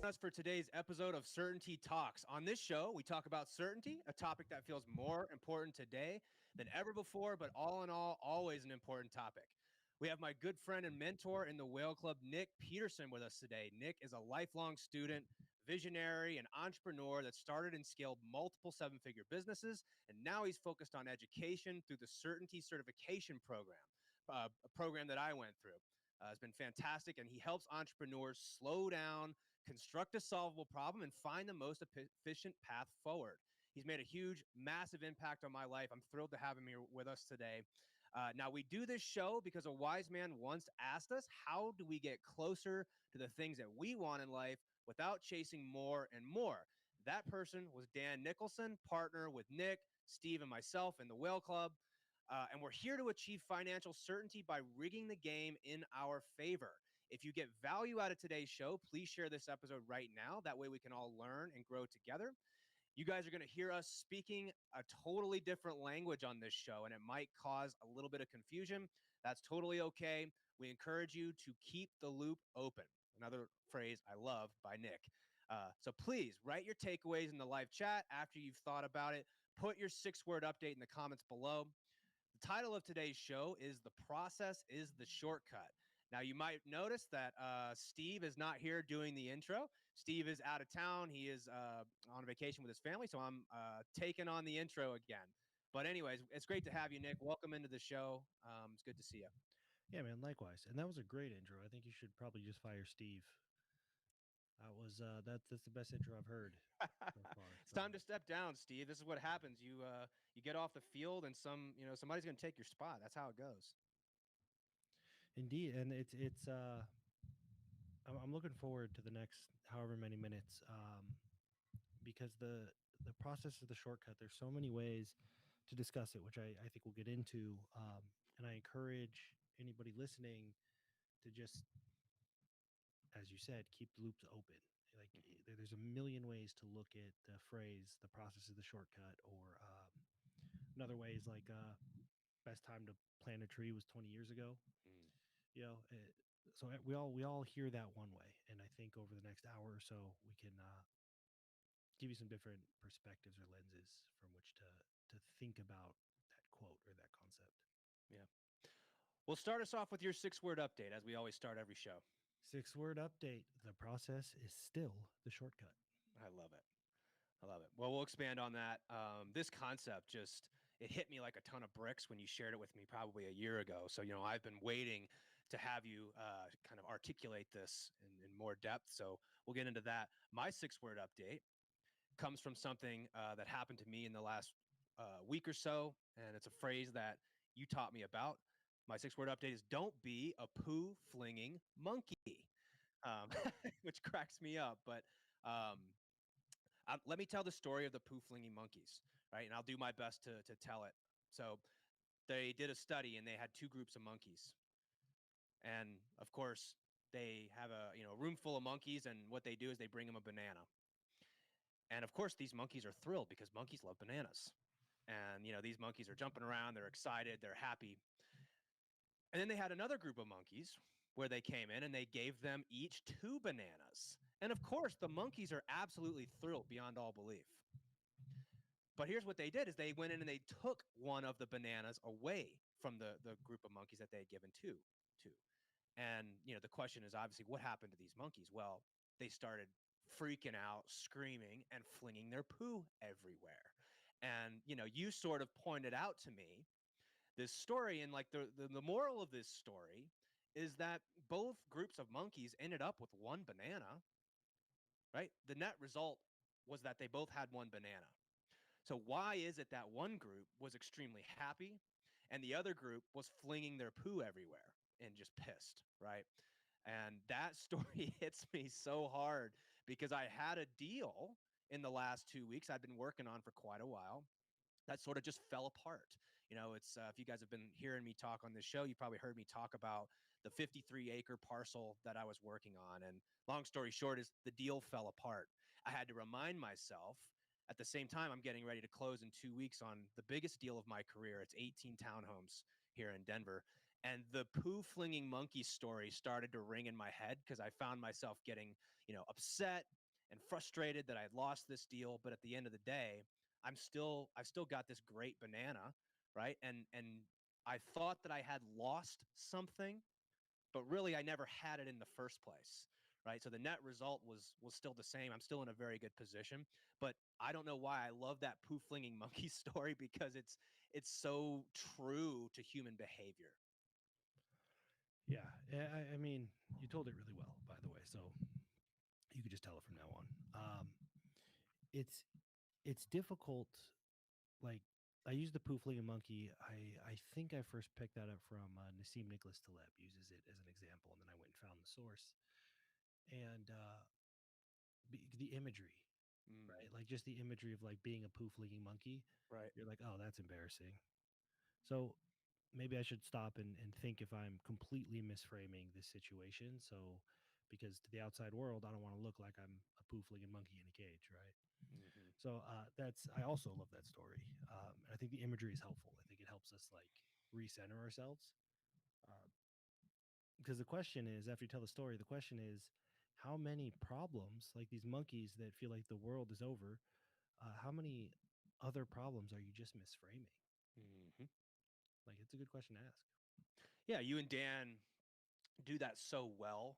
Us for today's episode of Certainty Talks. On this show, we talk about certainty, a topic that feels more important today than ever before, but all in all, always an important topic. We have my good friend and mentor in the Whale Club, Nick Petersen, with us today. Nick is a lifelong student, visionary, and entrepreneur that started and scaled multiple seven-figure businesses, and now he's focused on education through the Certainty Certification Program, a program that I went through. It's been fantastic, and he helps entrepreneurs slow down, construct a solvable problem, and find the most efficient path forward. He's made a huge, massive impact on my life. I'm thrilled to have him here with us today. Now, we do this show because a wise man once asked us, how do we get closer to the things that we want in life without chasing more and more? That person was Dan Nicholson, partner with Nick, Steve, and myself in the Whale Club. And we're here to achieve financial certainty by rigging the game in our favor. If you get value out of today's show, please share this episode right now. That way we can all learn and grow together. You guys are going to hear us speaking a totally different language on this show, and it might cause a little bit of confusion. That's totally okay. We encourage you to keep the loop open. Another phrase I love by Nick. So please write your takeaways in the live chat after you've thought about it. Put your 6-word update in the comments below. The title of today's show is The Process is the Shortcut. Now, you might notice that Steve is not here doing the intro. Steve is out of town. He is on vacation with his family, so I'm taking on the intro again. But anyways, it's great to have you, Nick. Welcome into the show. It's good to see you. Yeah, man, likewise. And that was a great intro. I think you should probably just fire Steve. That was that's the best intro I've heard so far. It's time to step down, Steve. This is what happens. You get off the field, and somebody's going to take your spot. That's how it goes. Indeed, and I'm looking forward to the next however many minutes, because the process is the shortcut. There's so many ways to discuss it, which I think we'll get into, and I encourage anybody listening to just, as you said, keep the loops open. Like there's a million ways to look at the phrase, the process is the shortcut, or another way is like best time to plant a tree was 20 years ago. Mm. You know, so we all hear that one way, and I think over the next hour or so we can give you some different perspectives or lenses from which to think about that quote or that concept. Yeah. Well, start us off with your 6-word update, as we always start every show. 6-word update. The process is still the shortcut. I love it. I love it. Well, we'll expand on that. This concept it hit me like a ton of bricks when you shared it with me probably a year ago. So, I've been waiting to have you kind of articulate this in more depth. So we'll get into that. My 6-word update comes from something that happened to me in the last week or so. And it's a phrase that you taught me about. My 6-word update is don't be a poo flinging monkey, which cracks me up. But let me tell the story of the poo flinging monkeys, right? And I'll do my best to tell it. So they did a study and they had 2 groups of monkeys. And of course, they have a room full of monkeys, and what they do is they bring them a banana. And of course, these monkeys are thrilled because monkeys love bananas. And these monkeys are jumping around, they're excited, they're happy. And then they had another group of monkeys where they came in and they gave them each 2 bananas. And of course, the monkeys are absolutely thrilled beyond all belief. But here's what they did is they went in and they took one of the bananas away from the group of monkeys that they had given two to. And, the question is obviously what happened to these monkeys? Well, they started freaking out, screaming, and flinging their poo everywhere. And, you sort of pointed out to me this story, and like the moral of this story is that both groups of monkeys ended up with one banana, right? The net result was that they both had one banana. So why is it that one group was extremely happy and the other group was flinging their poo everywhere and just pissed, right? And that story hits me so hard because I had a deal in the last 2 weeks I'd been working on for quite a while that sort of just fell apart. It's if you guys have been hearing me talk on this show, you probably heard me talk about the 53-acre parcel that I was working on. And long story short is the deal fell apart. I had to remind myself at the same time I'm getting ready to close in 2 weeks on the biggest deal of my career. It's 18 townhomes here in Denver. And the poo flinging monkey story started to ring in my head because I found myself getting, upset and frustrated that I had lost this deal. But at the end of the day, I've still got this great banana, right? And I thought that I had lost something, but really I never had it in the first place. Right. So the net result was still the same. I'm still in a very good position. But I don't know why I love that poo flinging monkey story because it's so true to human behavior. Yeah, I mean, you told it really well, by the way. So you could just tell it from now on. It's it's difficult. Like I use the poofling and monkey. I think I first picked that up from Nassim Nicholas Taleb uses it as an example, and then I went and found the source and the imagery, right? Mm, Like just the imagery of like being a poofling monkey. right. You're like, oh, that's embarrassing. So maybe I should stop and think if I'm completely misframing this situation. So, because to the outside world, I don't want to look like I'm a poofling monkey in a cage, right? Hmm. So that's I also love that story. And I think the imagery is helpful. I think it helps us like recenter ourselves. Uh, because the question is, after you tell the story, the question is, how many problems like these monkeys that feel like the world is over? How many other problems are you just misframing? Hmm. Like it's a good question to ask. Yeah, you and Dan do that so well.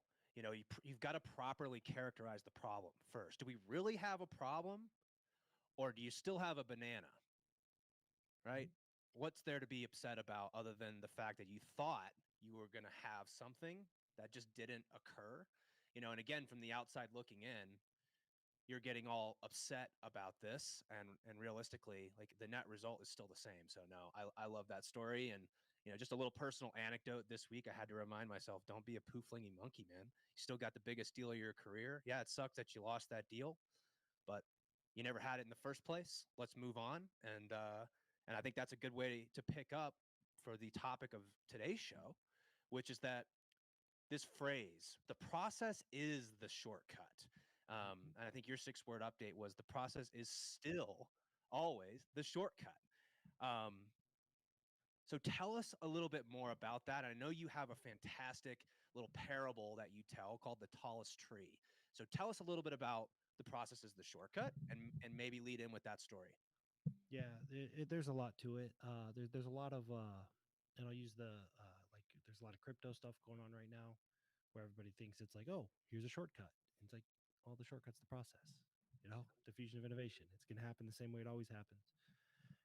You've got to properly characterize the problem first. Do we really have a problem, or do you still have a banana? Right? What's there to be upset about other than the fact that you thought you were going to have something that just didn't occur? And again, from the outside looking in, you're getting all upset about this, and realistically, like, the net result is still the same. So no, I love that story. And just a little personal anecdote this week, I had to remind myself, don't be a poo flinging monkey, man. You still got the biggest deal of your career. Yeah, it sucks that you lost that deal, but you never had it in the first place. Let's move on. And I think that's a good way to pick up for the topic of today's show, which is that this phrase, the process is the shortcut. And I think your 6 word update was the process is still always the shortcut. Um, so tell us a little bit more about that. I know you have a fantastic little parable that you tell called the tallest tree. So tell us a little bit about the process is the shortcut, and maybe lead in with that story. Yeah, there's a lot to it. There's a lot of, and I'll use like there's a lot of crypto stuff going on right now, where everybody thinks it's like, oh, here's a shortcut. And it's like, well, the shortcut's the process. Diffusion of innovation. It's going to happen the same way it always happens.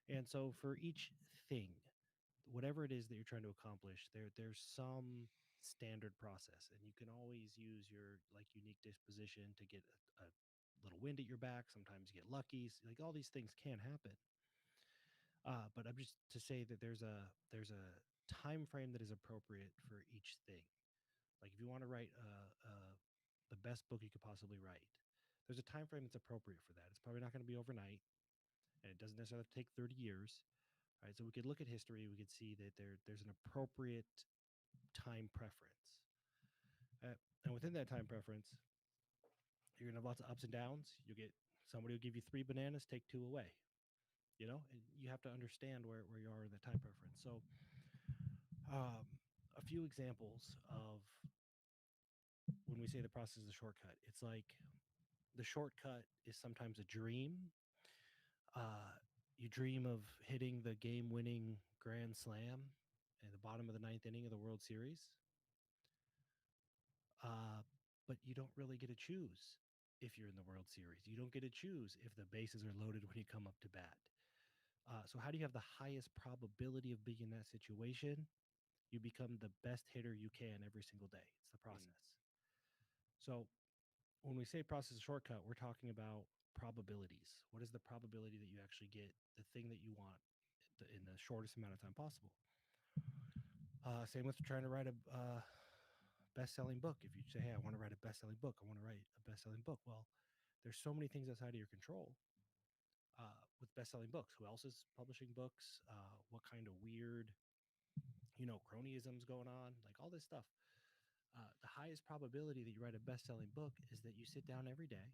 And so for each thing, whatever it is that you're trying to accomplish, there's some standard process, and you can always use your like unique disposition to get a little wind at your back. Sometimes you get lucky. Like all these things can happen. But I'm just to say that there's a time frame that is appropriate for each thing. Like if you want to write the best book you could possibly write, there's a time frame that's appropriate for that. It's probably not going to be overnight, and it doesn't necessarily have to take 30 years. Right? So we could look at history. We could see that there's an appropriate time preference, and within that time preference, you're gonna have lots of ups and downs. You'll get somebody will give you 3 bananas, take 2 away. And you have to understand where you are in the time preference. So um, a few examples of when we say the process is a shortcut, it's like the shortcut is sometimes a dream. Uh, you dream of hitting the game winning grand slam at the bottom of the ninth inning of the World Series, uh, but you don't really get to choose if you're in the World Series. You don't get to choose if the bases are loaded when you come up to bat. So, how do you have the highest probability of being in that situation? You become the best hitter you can every single day. It's the Mm, process. So, when we say process shortcut, we're talking about probabilities. What is the probability that you actually get the thing that you want in the shortest amount of time possible? Same with trying to write a best-selling book. If you say, "Hey, I want to write a best-selling book. I want to write a best-selling book," well, there's so many things outside of your control with best-selling books. Who else is publishing books? What kind of weird, cronyisms going on? Like all this stuff. The highest probability that you write a best-selling book is that you sit down every day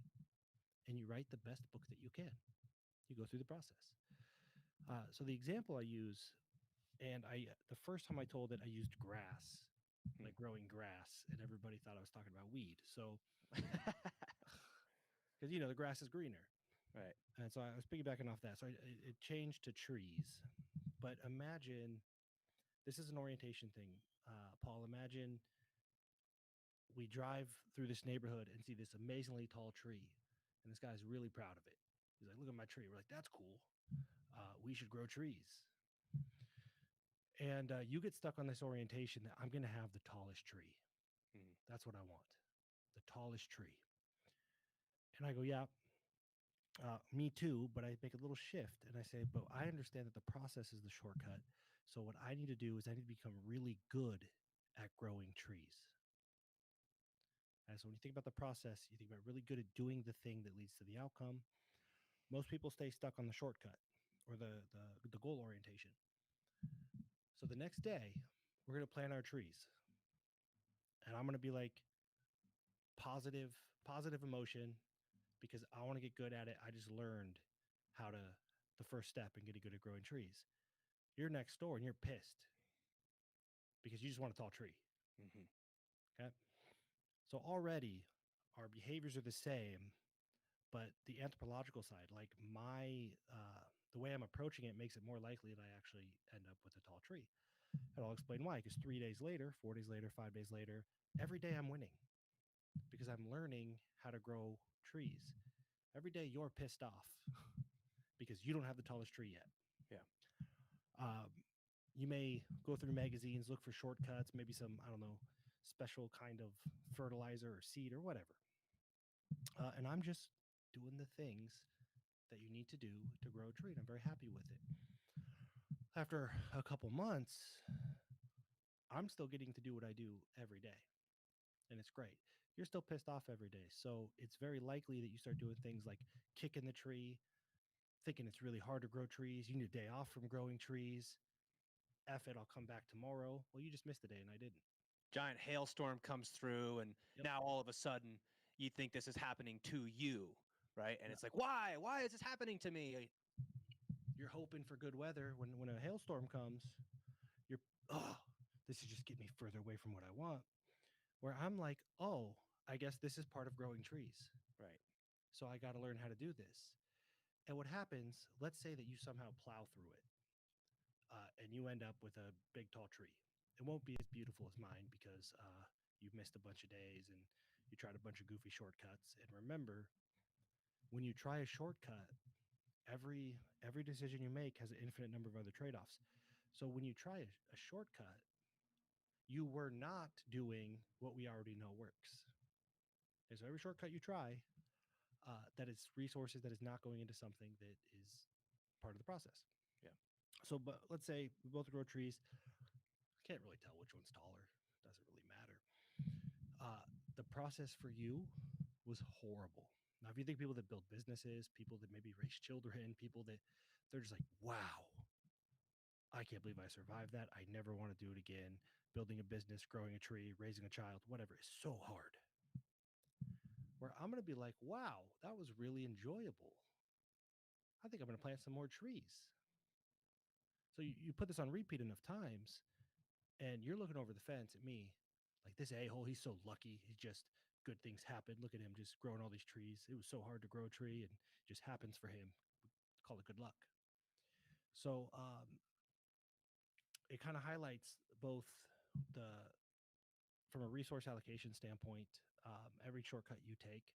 and you write the best book that you can. You go through the process. So the example I use And the first time I told it, I used grass, Hmm. like growing grass, and everybody thought I was talking about weed. So, because the grass is greener, Right. and so I was piggybacking off that. So it changed to trees. But imagine this is an orientation thing, Paul. Imagine we drive through this neighborhood and see this amazingly tall tree, and this guy's really proud of it. He's like, "Look at my tree." We're like, "That's cool. We should grow trees." And you get stuck on this orientation that I'm going to have the tallest tree. Hmm. That's what I want, the tallest tree. And I go, "Yeah, me too." But I make a little shift and I say, "But I understand that the process is the shortcut. So what I need to do is I need to become really good at growing trees." And so when you think about the process, you think about really good at doing the thing that leads to the outcome. Most people stay stuck on the shortcut or the goal orientation. So the next day, we're going to plant our trees. And I'm going to be like positive, positive emotion because I want to get good at it. I just learned how to the first step in getting good at growing trees. You're next door and you're pissed because you just want a tall tree. Hmm. Okay. So already our behaviors are the same, but the anthropological side, like the way I'm approaching it makes it more likely that I actually end up with a tall tree. And I'll explain why. Because 3 days later, 4 days later, 5 days later, every day I'm winning because I'm learning how to grow trees. Every day you're pissed off because you don't have the tallest tree yet. Yeah. Um, you may go through magazines, look for shortcuts, maybe some, I don't know, special kind of fertilizer or seed or whatever. And I'm just doing the things that you need to do to grow a tree. And I'm very happy with it. After a couple months, I'm still getting to do what I do every day. And it's great. You're still pissed off every day. So it's very likely that you start doing things like kicking the tree, thinking it's really hard to grow trees. You need a day off from growing trees. F it, I'll come back tomorrow. Well, you just missed a day and I didn't. Giant hailstorm comes through, and Yep. now all of a sudden you think this is happening to you, right? And Yeah. it's like, why? Why is this happening to me? You're hoping for good weather. When a hailstorm comes, you're, oh, this is just getting me further away from what I want. Where I'm like, oh, I guess this is part of growing trees. Right. So I got to learn how to do this. And what happens, let's say that you somehow plow through it and you end up with a big, tall tree. It won't be as beautiful as mine because you've missed a bunch of days and you tried a bunch of goofy shortcuts. And remember, when you try a shortcut, every decision you make has an infinite number of other trade-offs. So when you try a shortcut, you were not doing what we already know works. And so every shortcut you try, that is resources that is not going into something that is part of the process. Yeah. So, but let's say we both grow trees. Can't really tell which one's taller. Doesn't really matter. The process for you was horrible. Now, if you think people that build businesses, people that maybe raise children, people that they're just like, wow, I can't believe I survived that. I never want to do it again. Building a business, growing a tree, raising a child, whatever is so hard. Where I'm going to be like, wow, that was really enjoyable. I think I'm going to plant some more trees. So you put this on repeat enough times, and you're looking over the fence at me like this a-hole. He's so lucky. He just good things happen. Look at him just growing all these trees. It was so hard to grow a tree, and it just happens for him. Call it good luck. So it kind of highlights both the from a resource allocation standpoint. Every shortcut you take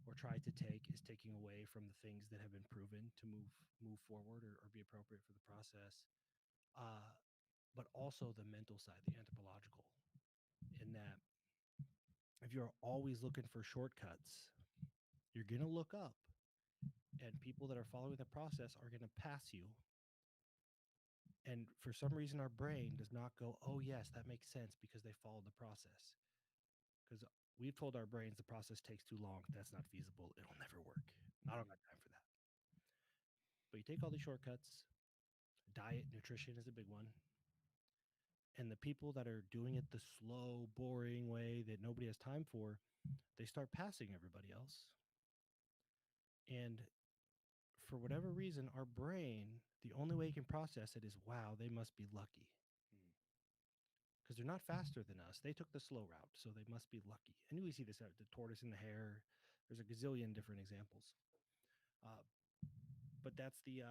or try to take is taking away from the things that have been proven to move forward or be appropriate for the process. Uh, but also the mental side, the anthropological, in that if you're always looking for shortcuts, you're going to look up and people that are following the process are going to pass you. And for some reason, our brain does not go, oh, yes, that makes sense because they followed the process. Because we've told our brains the process takes too long. That's not feasible. It'll never work. I don't got time for that. But you take all these shortcuts, diet, nutrition is a big one. And the people that are doing it the slow, boring way that nobody has time for, they start passing everybody else. And for whatever reason, our brain, the only way it can process it is, wow, they must be lucky. Mm. Because they're not faster than us. They took the slow route, so they must be lucky. And we see this out the tortoise and the hare. There's a gazillion different examples. Uh, but that's the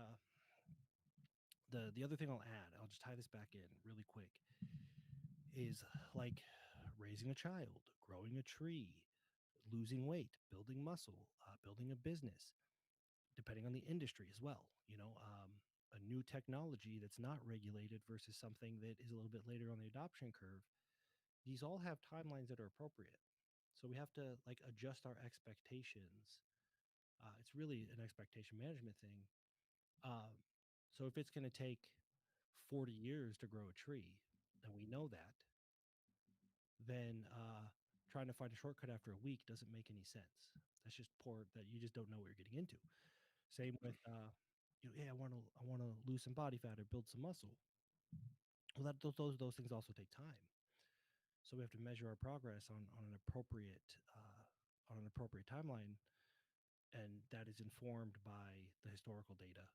other thing I'll add. I'll just tie this back in really quick. Is like raising a child, growing a tree, losing weight, building muscle, building a business, depending on the industry as well. A new technology that's not regulated versus something that is a little bit later on the adoption curve. These all have timelines that are appropriate. So we have to like adjust our expectations. It's really an expectation management thing. Um, so if it's going to take 40 years to grow a tree, and we know that, then trying to find a shortcut after a week doesn't make any sense. That's just poor. That you just don't know what you're getting into. Same with, hey, I want to lose some body fat or build some muscle. Well, those things also take time. So we have to measure our progress on an appropriate timeline, and that is informed by the historical data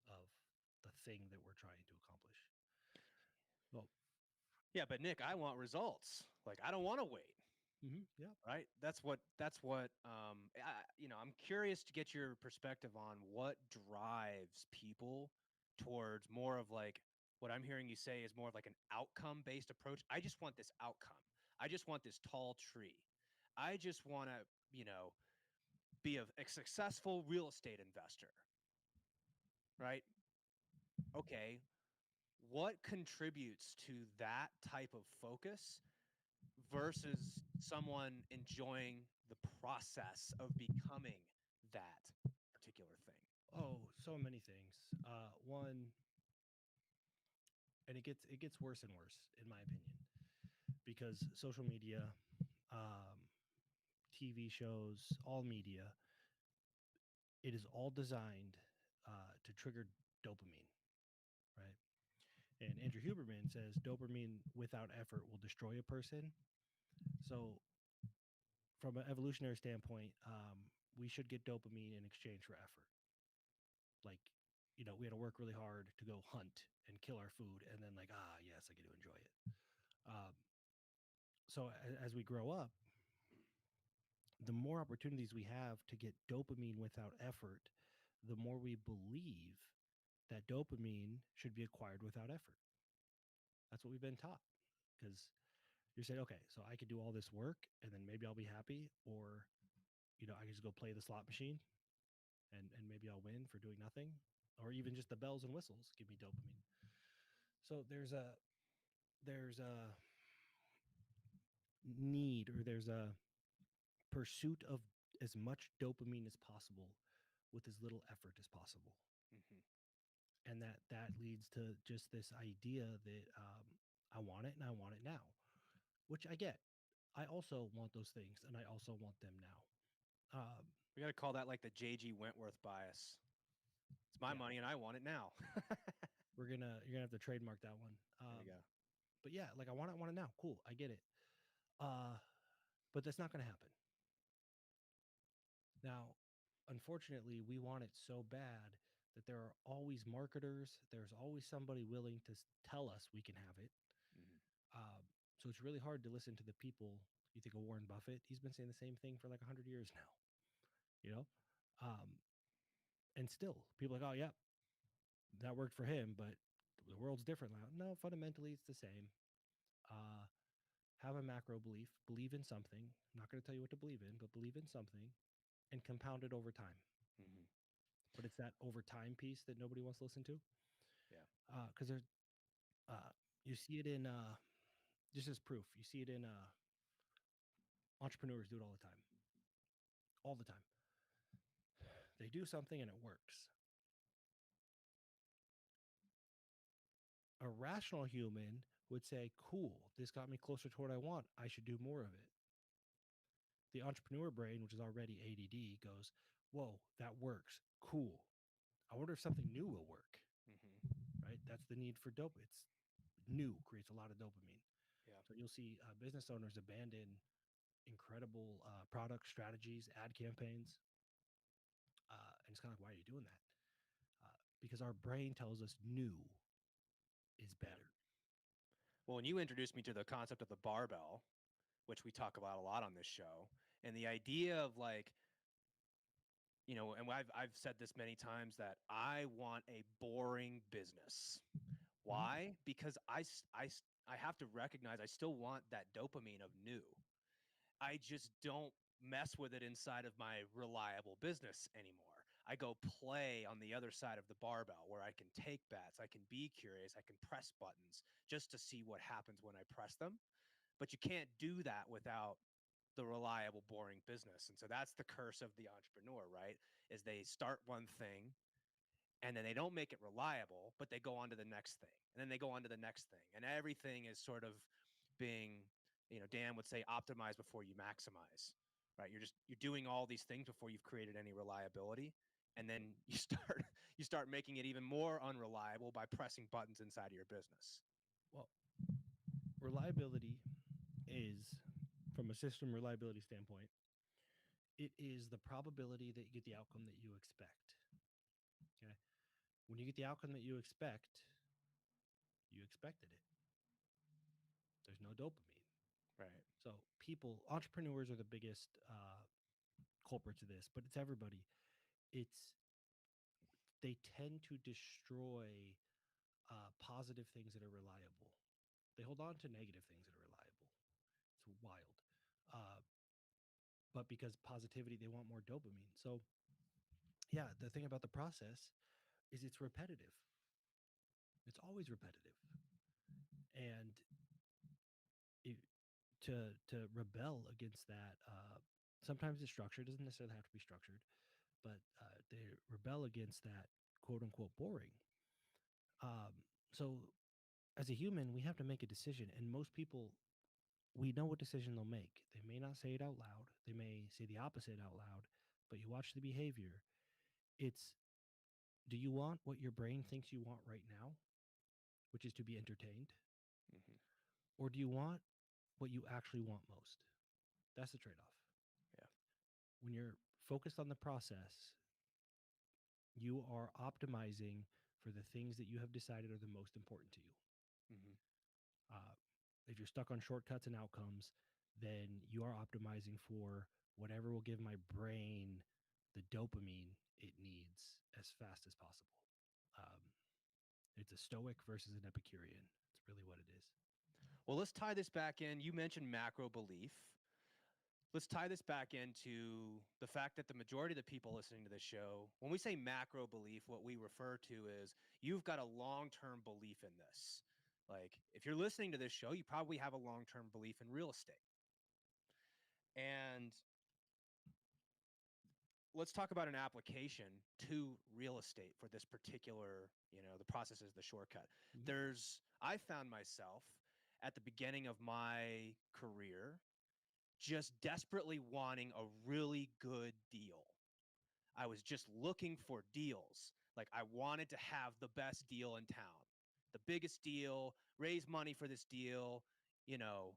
of the thing that we're trying to accomplish. Well, Yeah, but Nick, I want results. Like I don't want to wait. yeah. Right. That's what I'm curious to get your perspective on what drives people towards more of like what I'm hearing you say is more of like an outcome based approach. I just want this outcome. I just want this tall tree. I just want to, be a successful real estate investor. Right. Okay. What contributes to that type of focus versus someone enjoying the process of becoming that particular thing? Oh, so many things. One, and it gets worse and worse, in my opinion, because social media, um, TV shows, all media, it is all designed to trigger dopamine, right? And Andrew Huberman says dopamine without effort will destroy a person. So, from an evolutionary standpoint, we should get dopamine in exchange for effort. Like, we had to work really hard to go hunt and kill our food, and then like, yes, I get to enjoy it. Um, so as we grow up, the more opportunities we have to get dopamine without effort, the more we believe that dopamine should be acquired without effort. That's what we've been taught. Because you're saying, okay, so I could do all this work and then maybe I'll be happy, or I can just go play the slot machine and maybe I'll win for doing nothing, or even just the bells and whistles give me dopamine. So there's a need, or there's a pursuit of as much dopamine as possible with as little effort as possible. Mm-hmm. And that leads to just this idea that I want it and I want it now, which I get. I also want those things and I also want them now. We got to call that like the J.G. Wentworth bias. It's my Yeah, money and I want it now. you're gonna have to trademark that one. There you go. But yeah, like I want it now. Cool, I get it. But that's not gonna happen. Now, unfortunately, we want it so bad that there are always marketers. There's always somebody willing to tell us we can have it. Mm-hmm. So it's really hard to listen to the people. You think of Warren Buffett; he's been saying the same thing for like 100 years now. You know, um, and still people are like, oh yeah, that worked for him, but the world's different now. No, fundamentally it's the same. Uh, have a macro belief, believe in something. I'm not going to tell you what to believe in, but believe in something and compound it over time. Mm-hmm. But it's that over time piece that nobody wants to listen to. Yeah. Because you see it in, just as proof, you see it in entrepreneurs do it all the time. All the time. They do something and it works. A rational human would say, cool, this got me closer to what I want. I should do more of it. The entrepreneur brain, which is already ADD, goes, whoa, that works. Cool. I wonder if something new will work. Mm-hmm. Right? That's the need for dope. It's new, creates a lot of dopamine. Yeah. So you'll see business owners abandon incredible product strategies, ad campaigns. And it's kind of like, why are you doing that? because our brain tells us new is Yeah. better. Well, when you introduced me to the concept of the barbell, which we talk about a lot on this show, and the idea of like, and I've said this many times that I want a boring business. Mhm. Why? Because I have to recognize I still want that dopamine of new. I just don't mess with it inside of my reliable business anymore. I go play on the other side of the barbell where I can take bets, I can be curious, I can press buttons just to see what happens when I press them. But you can't do that without the reliable, boring business. And so that's the curse of the entrepreneur, right? Is they start one thing and then they don't make it reliable, but they go on to the next thing. And then they go on to the next thing. And everything is sort of being, Dan would say optimize before you maximize, right? You're doing all these things before you've created any reliability. And then you start making it even more unreliable by pressing buttons inside of your business. Well, reliability is, from a system reliability standpoint, it is the probability that you get the outcome that you expect. Okay. When you get the outcome that you expect, you expected it. There's no dopamine. Right. So entrepreneurs are the biggest culprits of this, but it's everybody. It's They tend to destroy positive things that are reliable. They hold on to negative things that are reliable. It's wild. Uh, but because positivity, they want more dopamine. So yeah, the thing about the process is it's repetitive. It's always repetitive, and it, to rebel against that, sometimes it's structured. Doesn't necessarily have to be structured, but they rebel against that quote unquote boring. So as a human, we have to make a decision, and most people, we know what decision they'll make. They may not say it out loud. They may say the opposite out loud, but you watch the behavior. It's, do you want what your brain thinks you want right now, which is to be entertained? Mm-hmm. Or do you want what you actually want most? That's the trade off. Yeah. When you're focused on the process, you are optimizing for the things that you have decided are the most important to you. Mm-hmm. Uh, if you're stuck on shortcuts and outcomes, then you are optimizing for whatever will give my brain the dopamine it needs as fast as possible. Um, it's a stoic versus an Epicurean. It's really what it is. Well, let's tie this back in. You mentioned macro belief. Let's tie this back into the fact that the majority of the people listening to this show, when we say macro belief, what we refer to is you've got a long-term belief in this. Like if you're listening to this show, you probably have a long-term belief in real estate. And let's talk about an application to real estate for this particular, the process is the shortcut. Mm-hmm. I found myself at the beginning of my career just desperately wanting a really good deal. I was just looking for deals. Like I wanted to have the best deal in town, the biggest deal, raise money for this deal, you know,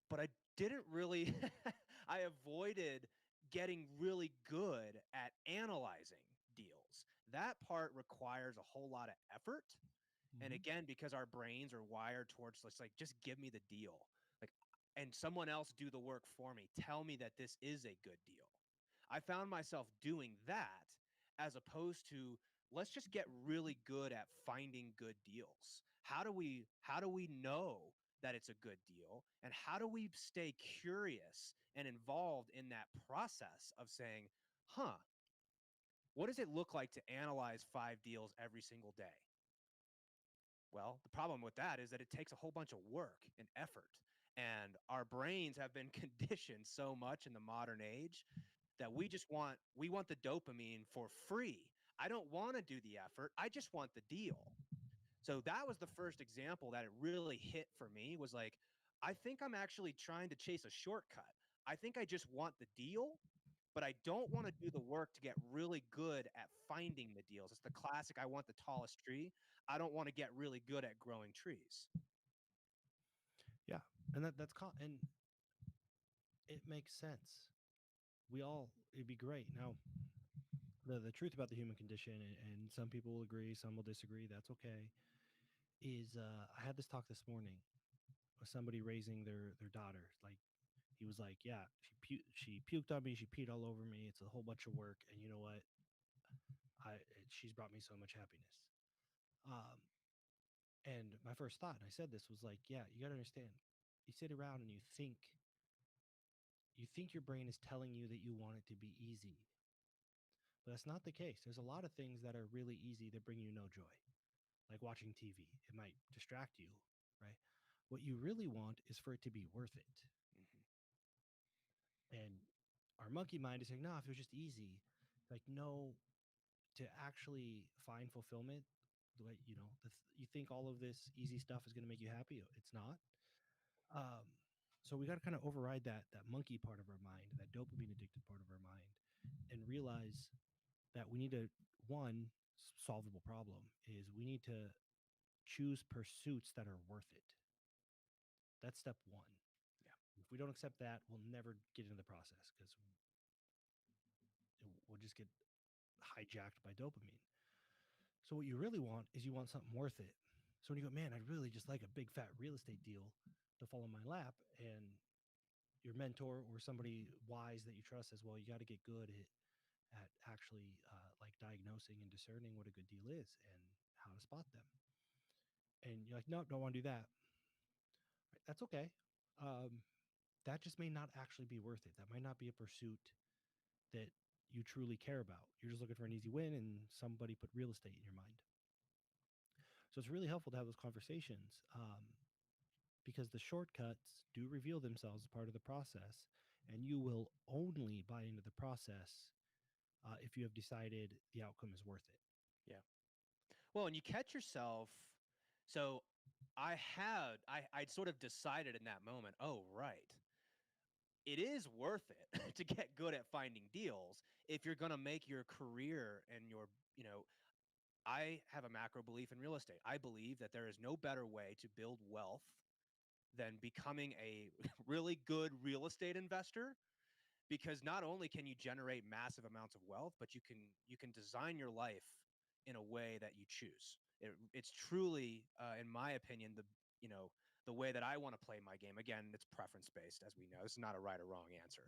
but I didn't really, I avoided getting really good at analyzing deals. That part requires a whole lot of effort. And Mm-hmm. again, because our brains are wired towards just give me the deal. Like and someone else do the work for me. Tell me that this is a good deal. I found myself doing that as opposed to let's just get really good at finding good deals. How do we know that it's a good deal and how do we stay curious and involved in that process of saying, "Huh, what does it look like to analyze 5 deals every single day?" Well, the problem with that is that it takes a whole bunch of work and effort. And our brains have been conditioned so much in the modern age that we want the dopamine for free. I don't want to do the effort. I just want the deal. So that was the first example that it really hit for me was like, I think I'm actually trying to chase a shortcut. I think I just want the deal, but I don't want to do the work to get really good at finding the deals. It's the classic I want the tallest tree. I don't want to get really good at growing trees. Yeah, and and it makes sense. It'd be great. Now, the truth about the human condition, and some people will agree, some will disagree. That's okay. Is I had this talk this morning with somebody raising their daughter. Like he was like, yeah, she puked on me, she peed all over me. It's a whole bunch of work, and you know what? She's brought me so much happiness. Um, and my first thought, and I said this, was like, yeah, you got to understand. You sit around and you think your brain is telling you that you want it to be easy, but that's not the case. There's a lot of things that are really easy that bring you no joy, like watching TV. It might distract you, right? What you really want is for it to be worth it. Mm-hmm. And our monkey mind is saying, no, if it was just easy, like, no, to actually find fulfillment, the way, you think all of this easy stuff is going to make you happy. It's not. Um, so we got to kind of override that monkey part of our mind, that dopamine addicted part of our mind, and realize that we need to, one solvable problem is we need to choose pursuits that are worth it. That's step one. Yeah. If we don't accept that, we'll never get into the process because we'll just get hijacked by dopamine. So what you really want is you want something worth it. So when you go, man, I'd really just like a big fat real estate deal to fall in my lap, and your mentor or somebody wise that you trust says, well, you got to get good at actually like diagnosing and discerning what a good deal is and how to spot them. And you're like, nope, don't want to do that. Right, that's okay. Um, that just may not actually be worth it. That might not be a pursuit that you truly care about. You're just looking for an easy win, and somebody put real estate in your mind. So it's really helpful to have those conversations, because the shortcuts do reveal themselves as part of the process, and you will only buy into the process if you have decided the outcome is worth it. Yeah. Well, and you catch yourself. So I'd sort of decided in that moment, oh, right. It is worth it to get good at finding deals if you're going to make your career and you know, I have a macro belief in real estate. I believe that there is no better way to build wealth than becoming a really good real estate investor, because not only can you generate massive amounts of wealth, but you can design your life in a way that you choose. It's truly, in my opinion, the way that I want to play my game. Again, it's preference based, as we know. This is not a right or wrong answer,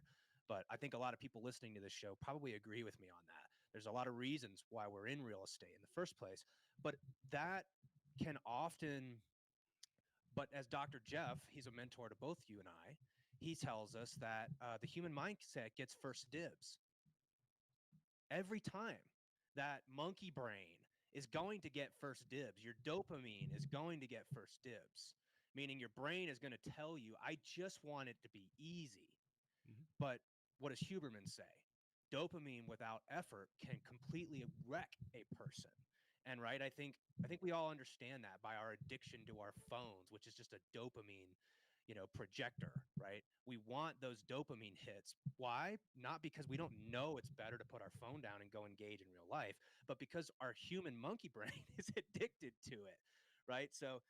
but I think a lot of people listening to this show probably agree with me on that. There's a lot of reasons why we're in real estate in the first place, but that can often but as Dr. Jeff, he's a mentor to both you and I, he tells us that the human mindset gets first dibs every time. That monkey brain is going to get first dibs. Your dopamine is going to get first dibs, meaning your brain is going to tell you, I just want it to be easy. Mhm. But what does Huberman say? Dopamine without effort can completely wreck a person. And right, I think we all understand that by our addiction to our phones, which is just a dopamine, projector, right? We want those dopamine hits. Why? Not because we don't know it's better to put our phone down and go engage in real life, but because our human monkey brain is addicted to it, right? So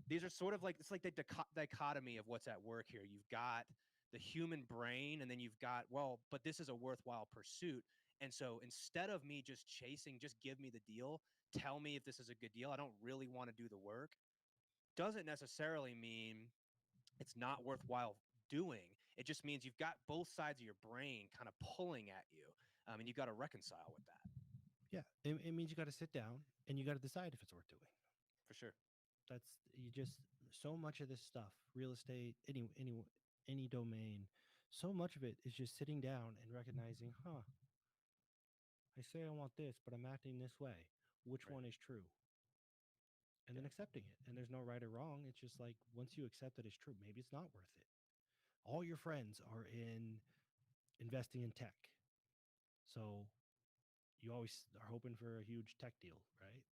these are sort of like, it's like the dichotomy of what's at work here. You've got the human brain, and then you've got, well, but this is a worthwhile pursuit. And so instead of me just chasing, just give me the deal, tell me if this is a good deal, I don't really want to do the work, doesn't necessarily mean it's not worthwhile doing. It just means you've got both sides of your brain kind of pulling at you, and you've got to reconcile with that. Yeah, it means you got to sit down and you got to decide if it's worth doing. For sure. That's you just so much of this stuff, real estate, any domain, so much of it is just sitting down and recognizing, huh, I say I want this, but I'm acting this way. Which Right. one is true? And then Yeah. accepting it. And there's no right or wrong. It's just like once you accept that it's true, maybe it's not worth it. All your friends are in investing in tech. So you always are hoping for a huge tech deal, right?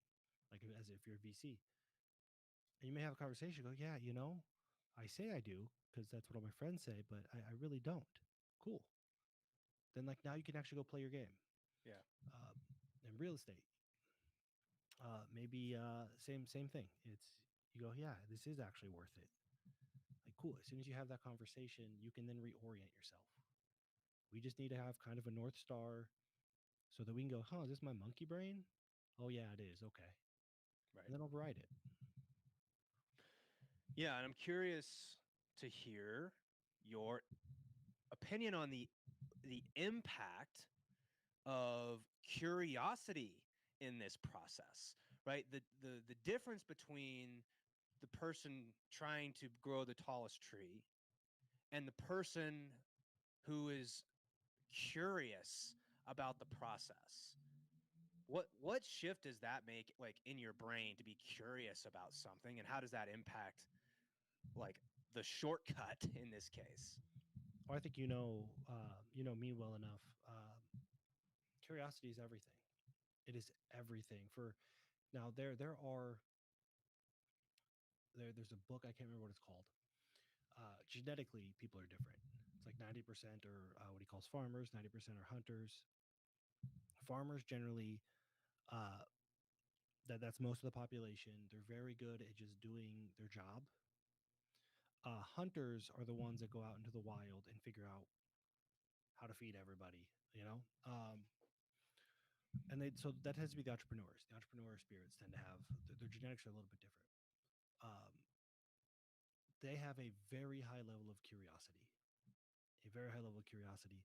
Like as if you're a VC. And you may have a conversation, go, yeah, I say I do because that's what all my friends say, but I really don't. Cool. Then like now you can actually go play your game. Yeah. Um, in real estate, maybe same thing. It's you go, yeah, this is actually worth it. Like cool. As soon as you have that conversation, you can then reorient yourself. We just need to have kind of a North Star. so that we can go, huh, is this my monkey brain? Oh, yeah, it is. Okay. Right. And then override it. Yeah, and I'm curious to hear your opinion on the impact of curiosity in this process, right? The difference between the person trying to grow the tallest tree and the person who is curious about the process. What shift does that make, like, in your brain to be curious about something, and how does that impact, like, the shortcut in this case? Oh, I think you know me well enough. Curiosity is everything. It is everything. For now, there's a book, I can't remember what it's called. Genetically, people are different. It's like 90% are what he calls farmers, 90% are hunters. Farmers generally, uh, that's most of the population. They're very good at just doing their job. Hunters are the ones that go out into the wild and figure out how to feed everybody. You know, and they so that tends to be the entrepreneurs. The entrepreneur spirits tend to have their genetics are a little bit different. Um, they have a very high level of curiosity, a very high level of curiosity,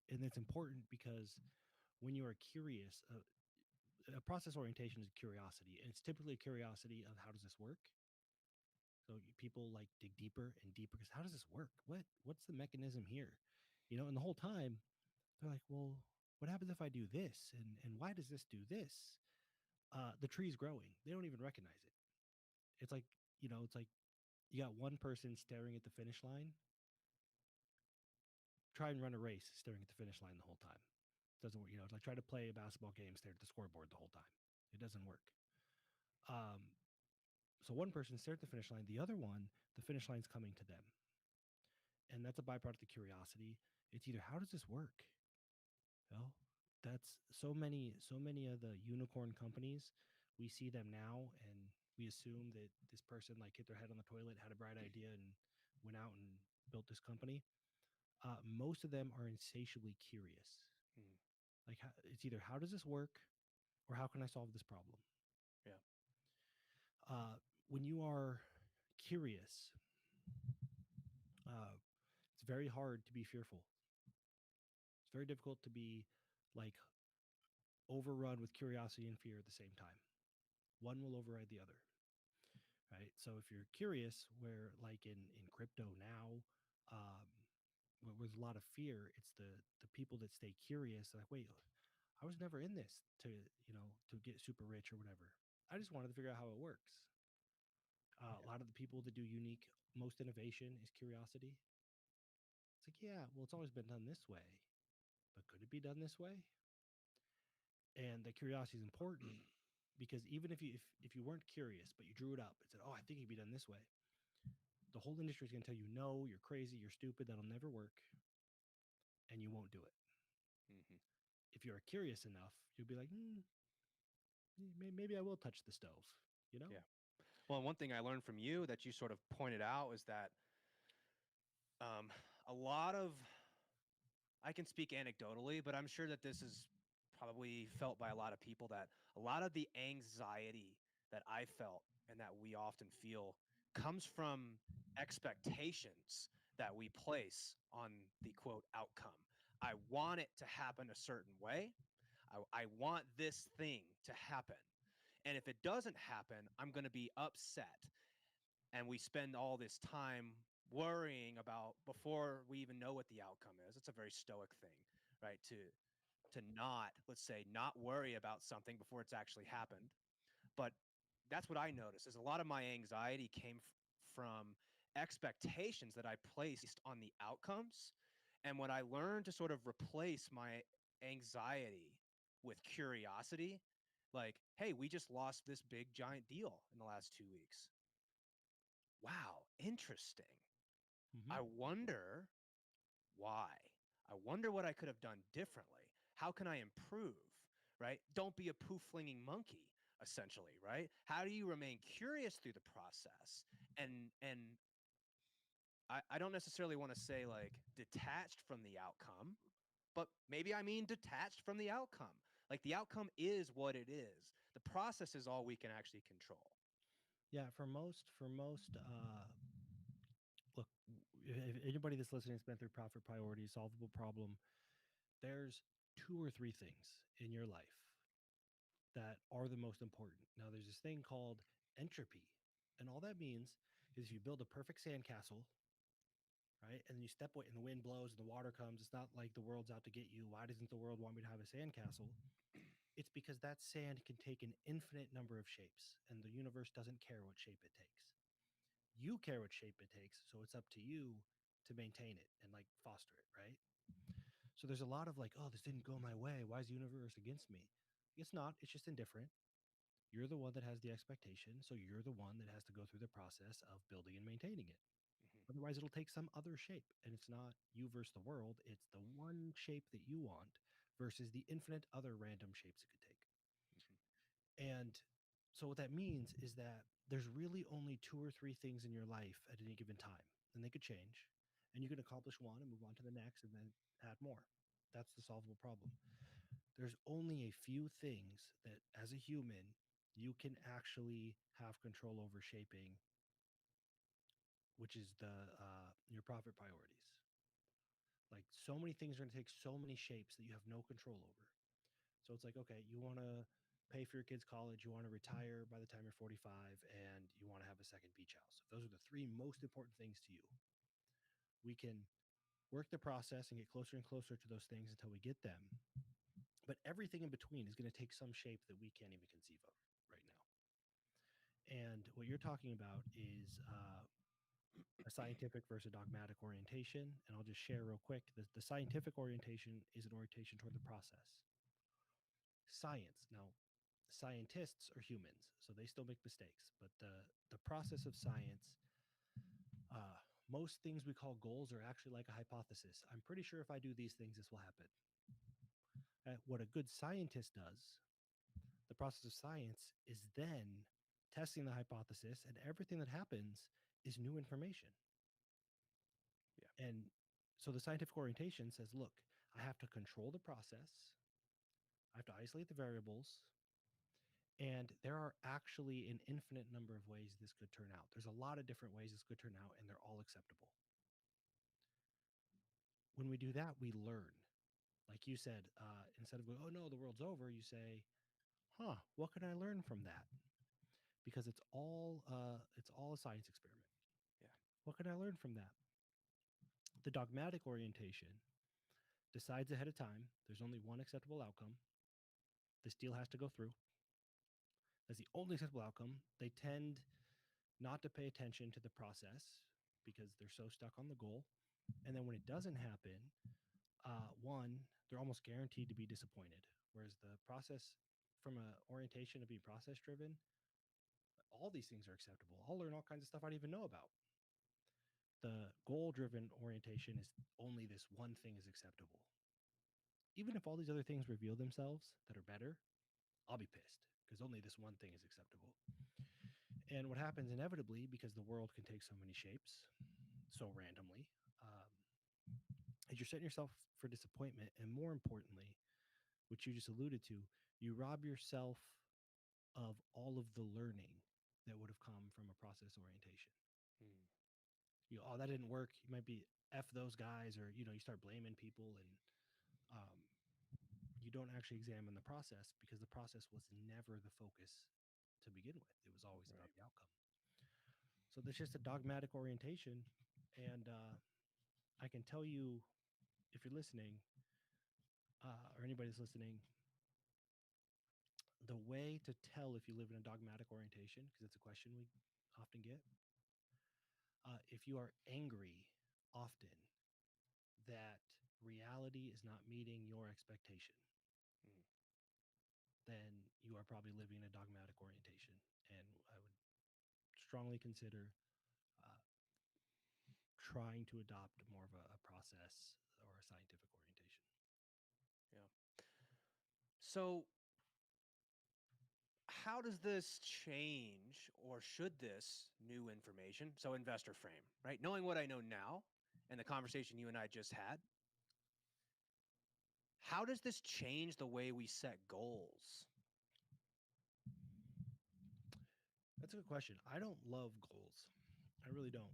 and it's important because when you are curious, a process orientation is curiosity, and it's typically a curiosity of how does this work. So people like dig deeper and deeper because how does this work? What's the mechanism here? You know, and the whole time they're like, well, what happens if I do this? And why does this do this? The tree's growing. They don't even recognize it. It's like, it's like you got one person staring at the finish line. Try and run a race staring at the finish line the whole time. Doesn't work. It's like try to play a basketball game, stare at the scoreboard the whole time. It doesn't work. Um, so one person stared at the finish line. The other one, the finish line's coming to them, and that's a byproduct of curiosity. It's either how does this work? Well, that's so many of the unicorn companies. We see them now, and we assume that this person like hit their head on the toilet, had a bright idea, and went out and built this company. Most of them are insatiably curious. Mm, Like it's either how does this work, or how can I solve this problem? yeah. Uh, when you are curious, uh, it's very hard to be fearful. It's very difficult to be like overrun with curiosity and fear at the same time. One will override the other, right? So if you're curious, where like in crypto now, um, where there's a lot of fear, it's the people that stay curious. Like, wait, I was never in this to get super rich or whatever. I just wanted to figure out how it works. A lot of the people that do unique, most innovation is curiosity. It's like, yeah, well, it's always been done this way, but could it be done this way? And the curiosity is important because even if you weren't curious, but you drew it up and said, "Oh, I think it'd be done this way," the whole industry is going to tell you, "No, you're crazy, you're stupid, that'll never work," and you won't do it. Hmm. If you're curious enough, you'll be like, maybe I will touch the stove," you know? Yeah. Well, one thing I learned from you that you sort of pointed out was that um, a lot of, I can speak anecdotally, but I'm sure that this is probably felt by a lot of people, that a lot of the anxiety that I felt and that we often feel comes from expectations that we place on the quote outcome. I want it to happen a certain way. I want this thing to happen. And if it doesn't happen, I'm going to be upset. And we spend all this time worrying about before we even know what the outcome is. It's a very stoic thing, right? To not, let's say, not worry about something before it's actually happened. But that's what I noticed is a lot of my anxiety came from expectations that I placed on the outcomes. And when I learned to sort of replace my anxiety with curiosity, like, hey, we just lost this big giant deal in the last 2 weeks. Wow, interesting. Mm-hmm. I wonder why. I wonder what I could have done differently. How can I improve? Right? Don't be a poof flinging monkey, essentially, right? How do you remain curious through the process? And I don't necessarily want to say like detached from the outcome, but maybe I mean detached from the outcome. Like the outcome is what it is. The process is all we can actually control. Yeah, for most, look, if anybody that's listening has been through profit priority, solvable problem, there's two or three things in your life that are the most important. Now, there's this thing called entropy. And all that means is if you build a perfect sandcastle, right, and then you step away and the wind blows and the water comes, it's not like the world's out to get you. Why doesn't the world want me to have a sandcastle? It's because that sand can take an infinite number of shapes, and the universe doesn't care what shape it takes. You care what shape it takes, so it's up to you to maintain it and like foster it, right? So there's a lot of like, oh, this didn't go my way. Why is the universe against me? It's not, it's just indifferent. You're the one that has the expectation, so you're the one that has to go through the process of building and maintaining it. Mhm, Otherwise, it'll take some other shape, and it's not you versus the world. It's the one shape that you want versus the infinite other random shapes it could take. mhm. And so what that means is that there's really only two or three things in your life at any given time, and they could change. And you can accomplish one and move on to the next and then add more. That's the solvable problem. There's only a few things that as a human you can actually have control over shaping, which is the your profit priorities. Like so many things are going to take so many shapes that you have no control over. So it's like, okay, you want to pay for your kids' college, you want to retire by the time you're 45, and you want to have a second beach house. If those are the three most important things to you, we can work the process and get closer and closer to those things until we get them. But everything in between is going to take some shape that we can't even conceive of right now. And what you're talking about is a scientific versus a dogmatic orientation. And I'll just share real quick the scientific orientation is an orientation toward the process. Science. Now, scientists are humans, so they still make mistakes. But the process of science, most things we call goals are actually like a hypothesis. I'm pretty sure if I do these things, this will happen. What a good scientist does, the process of science, is then testing the hypothesis, and everything that happens is new information. Yeah. And so the scientific orientation says, look, I have to control the process, I have to isolate the variables, and there are actually an infinite number of ways this could turn out. There's a lot of different ways this could turn out, and they're all acceptable. When we do that, we learn. Like you said, instead of going, oh no, the world's over, you say, huh, what can I learn from that? Because it's all a science experiment. Yeah. What can I learn from that? The dogmatic orientation decides ahead of time there's only one acceptable outcome. This deal has to go through. That's the only acceptable outcome. They tend not to pay attention to the process because they're so stuck on the goal. And then when it doesn't happen, one, they're almost guaranteed to be disappointed. Whereas the process, from an orientation of being process driven, all these things are acceptable. I'll learn all kinds of stuff I didn't even know about. The goal driven orientation is only this one thing is acceptable. Even if all these other things reveal themselves that are better, I'll be pissed because only this one thing is acceptable. And what happens inevitably, because the world can take so many shapes so randomly, um, is you're setting yourself for disappointment. And more importantly, which you just alluded to, you rob yourself of all of the learning that would have come from a process orientation. Mm. Oh, that didn't work. You might be F those guys, or, you start blaming people, and um, you don't actually examine the process because the process was never the focus to begin with. It was always about Right. the outcome. So there's just a dogmatic orientation. And I can tell you, if you're listening, or anybody's listening, the way to tell if you live in a dogmatic orientation, because it's a question we often get, if you are angry often that reality is not meeting your expectation, Mm. then you are probably living in a dogmatic orientation. And I would strongly consider uh, trying to adopt more of a process or a scientific orientation. Yeah. So, how does this change, or should this new information, so investor frame, right? Knowing what I know now and the conversation you and I just had, how does this change the way we set goals? That's a good question. I don't love goals. I really don't.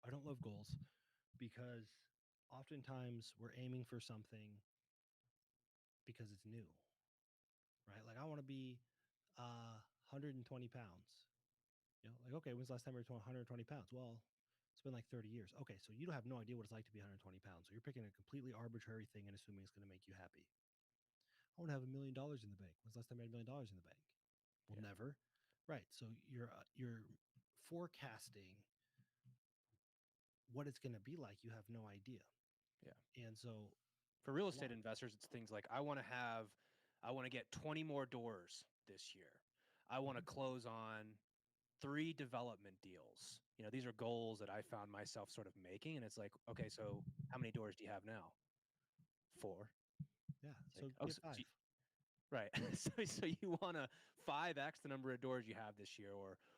I don't love goals because oftentimes we're aiming for something because it's new, right? Like I want to be 120 pounds. Like, okay, when's the last time you were 120 pounds? Well, it's been like 30 years. Okay, so you don't have no idea what it's like to be 120 pounds. So you're picking a completely arbitrary thing and assuming it's going to make you happy. I want to have $1 million in the bank. When's the last time I had $1 million in the bank? Well, Yeah. never. Right. So you're forecasting what it's going to be like. You have no idea. Yeah. And so For real estate investors, it's things like I want to get 20 more doors this year. I want to close on 3 development deals. These are goals that I found myself sort of making, and it's like, okay, so how many doors do you have now? 4. yeah. It's So like, oh, get five. right. So you want to 5x the number of doors you have this year,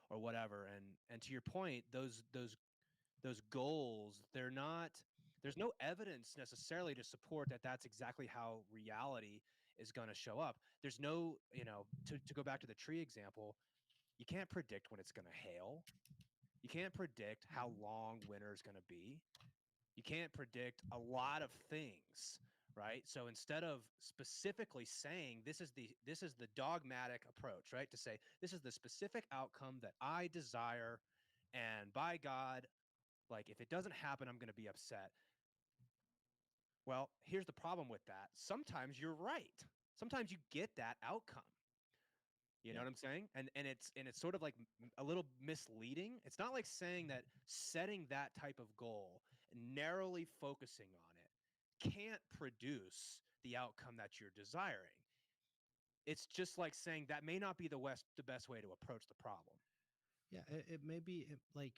or whatever. And to your point, those goals, there's no evidence necessarily to support that that's exactly how reality is going to show up. There's no, to go back to the tree example, you can't predict when it's going to hail. You can't predict how long winter is going to be. You can't predict a lot of things, right? So instead of specifically saying this is the dogmatic approach, right? To say this is the specific outcome that I desire, and by God, like if it doesn't happen, I'm going to be upset. Well, here's the problem with that. Sometimes you're right. Sometimes you get that outcome. You know Yeah. what I'm saying? And it's sort of like a little misleading. It's not like saying that setting that type of goal, narrowly focusing on it, can't produce the outcome that you're desiring. It's just like saying that may not be the best way to approach the problem. Yeah. It may be like,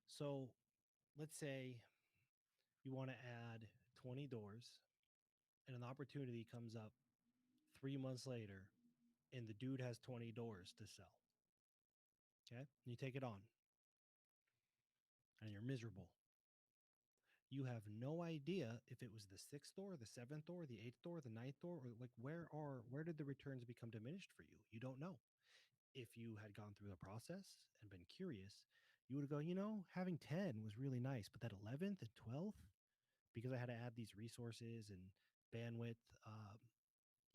so let's say you want to add 20 doors and an opportunity comes up 3 months later and the dude has 20 doors to sell. Okay. And you take it on and you're miserable. You have no idea if it was the sixth door, the seventh door, the eighth door, the ninth door, or like where did the returns become diminished for you? You don't know. If you had gone through the process and been curious, you would go, having 10 was really nice, but that 11th and 12th, because I had to add these resources and bandwidth,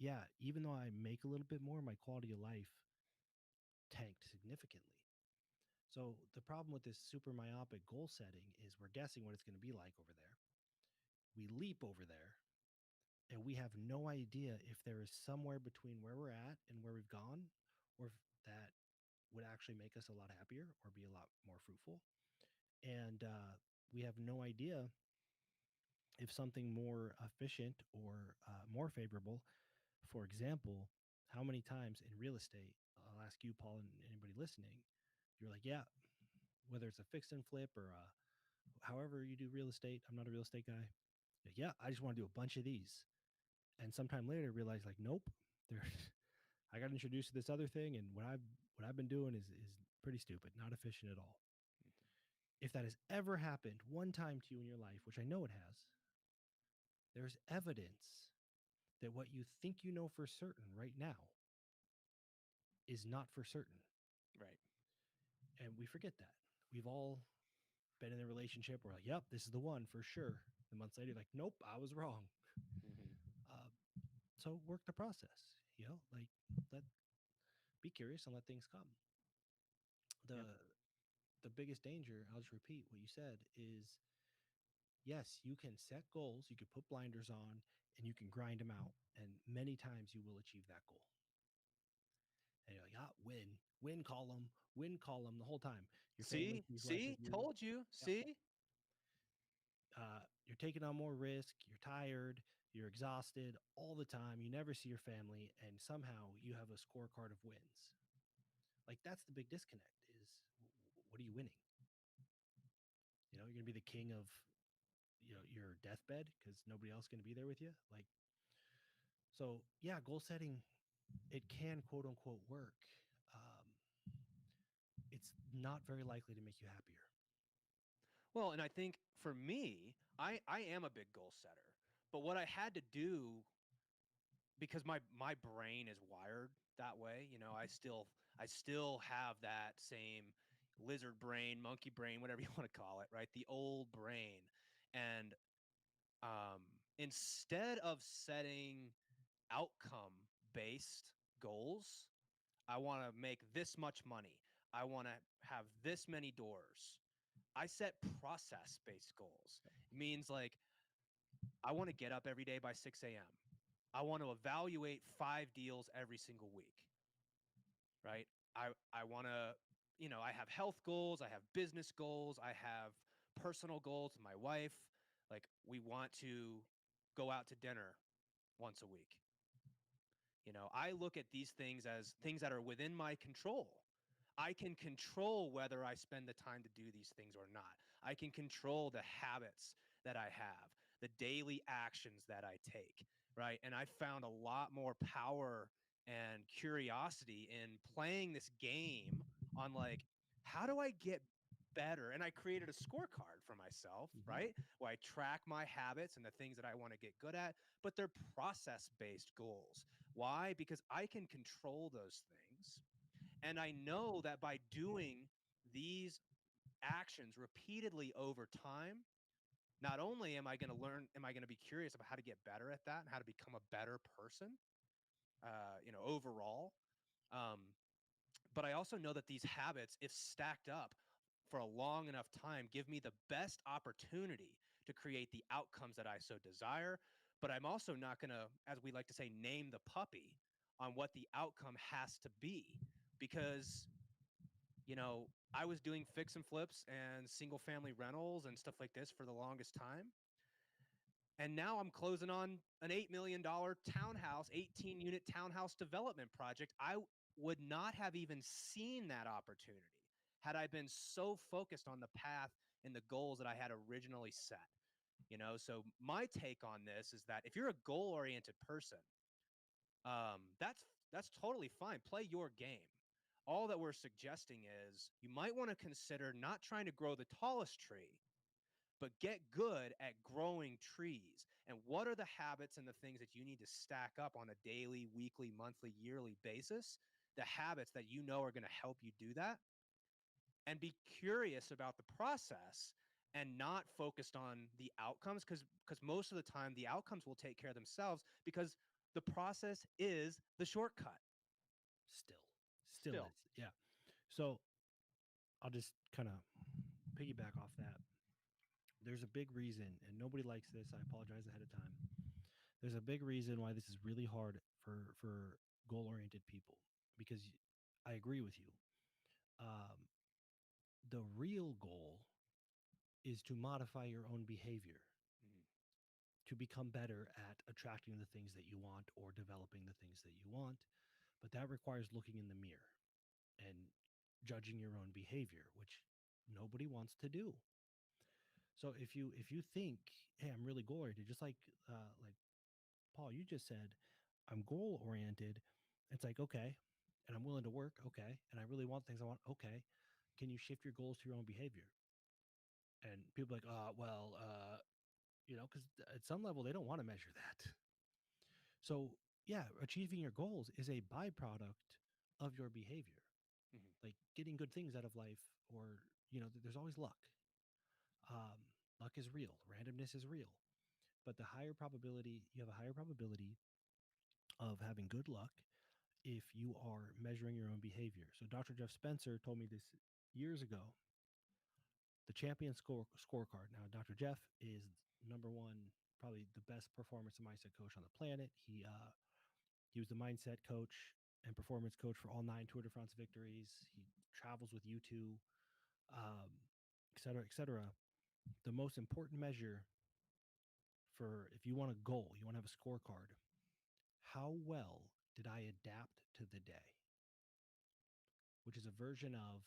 yeah, even though I make a little bit more, my quality of life tanked significantly. So the problem with this super myopic goal setting is we're guessing what it's going to be like over there. We leap over there and we have no idea if there is somewhere between where we're at and where we've gone, or if that would actually make us a lot happier or be a lot more fruitful. And we have no idea if something more efficient or more favorable, for example, how many times in real estate, I'll ask you, Paul, and anybody listening, you're like, yeah, whether it's a fix and flip or however you do real estate, I'm not a real estate guy. Like, yeah, I just want to do a bunch of these. And sometime later realize like, nope, there I got introduced to this other thing, and what I've been doing is pretty stupid, not efficient at all. If that has ever happened one time to you in your life, which I know it has, there's evidence that what you think you know for certain right now is not for certain. Right. And we forget that. We've all been in a relationship where like, yep, this is the one for sure. The months later, like, nope, I was wrong. Mm-hmm. So work the process, like let be curious and let things come. The Yep. the biggest danger, I'll just repeat what you said, is yes, you can set goals, you can put blinders on, and you can grind them out. And many times you will achieve that goal. And you're like, win column the whole time. Your family sees less of See, you. told you. Yep. See, You're taking on more risk. You're tired. You're exhausted all the time. You never see your family. And somehow you have a scorecard of wins. Like that's the big disconnect is what are you winning? You're going to be the king of your deathbed because nobody else going to be there with you. Like, so yeah, goal setting, it can quote unquote work. It's not very likely to make you happier. well, and I think for me, I am a big goal setter, But what I had to do, because my brain is wired that way, I still have that same lizard brain, monkey brain, whatever you want to call it, right? The old brain. And um, instead of setting outcome based goals, I want to make this much money. I want to have this many doors. I set process based goals. It means like I want to get up every day by 6 a.m. I want to evaluate 5 deals every single week, right? I want to, I have health goals, I have business goals, I have personal goals with my wife. Like we want to go out to dinner once a week. I look at these things as things that are within my control. I can control whether I spend the time to do these things or not. I can control the habits that I have, the daily actions that I take, right? And I found a lot more power and curiosity in playing this game on like, how do I get better? And I created a scorecard for myself, right? Where I track my habits and the things that I want to get good at, but they're process based goals. Why? Because I can control those things. And I know that by doing these actions repeatedly over time, not only am I going to be curious about how to get better at that and how to become a better person, overall. Um, but I also know that these habits, if stacked up for a long enough time, give me the best opportunity to create the outcomes that I so desire. But I'm also not going to, as we like to say, name the puppy on what the outcome has to be. Because I was doing fix and flips and single family rentals and stuff like this for the longest time. And now I'm closing on an $8 million townhouse, 18-unit townhouse development project. I would not have even seen that opportunity had I been so focused on the path and the goals that I had originally set. So my take on this is that if you're a goal-oriented person, that's totally fine. Play your game. All that we're suggesting is you might want to consider not trying to grow the tallest tree, but get good at growing trees. And what are the habits and the things that you need to stack up on a daily, weekly, monthly, yearly basis? The habits that you know are going to help you do that. And be curious about the process and not focused on the outcomes, because most of the time the outcomes will take care of themselves because the process is the shortcut. Still Still. is. Yeah. So I'll just kind of piggyback off that. There's a big reason, and nobody likes this. I apologize ahead of time. There's a big reason why this is really hard for goal oriented people, because I agree with you. Um, the real goal is to modify your own behavior Mhm. to become better at attracting the things that you want or developing the things that you want. But that requires looking in the mirror and judging your own behavior, which nobody wants to do. So if you think, hey, I'm really goal oriented, just like Paul, you just said, I'm goal oriented. It's like, okay, and I'm willing to work, okay, and I really want things I want, okay. Can you shift your goals to your own behavior? And people are like, because at some level they don't want to measure that. So yeah, achieving your goals is a byproduct of your behavior. Mhm. Like getting good things out of life, or there's always luck. Um, Luck is real, randomness is real, but you have a higher probability of having good luck if you are measuring your own behavior. So Dr. Jeff Spencer told me this years ago. The champion scorecard. Now, Dr. Jeff is number one, probably the best performance and mindset coach on the planet. He was the mindset coach and performance coach for all 9 Tour de France victories. He travels with U2, et cetera, et cetera. The most important measure for if you want a goal, you want to have a scorecard. How well did I adapt to the day? Which is a version of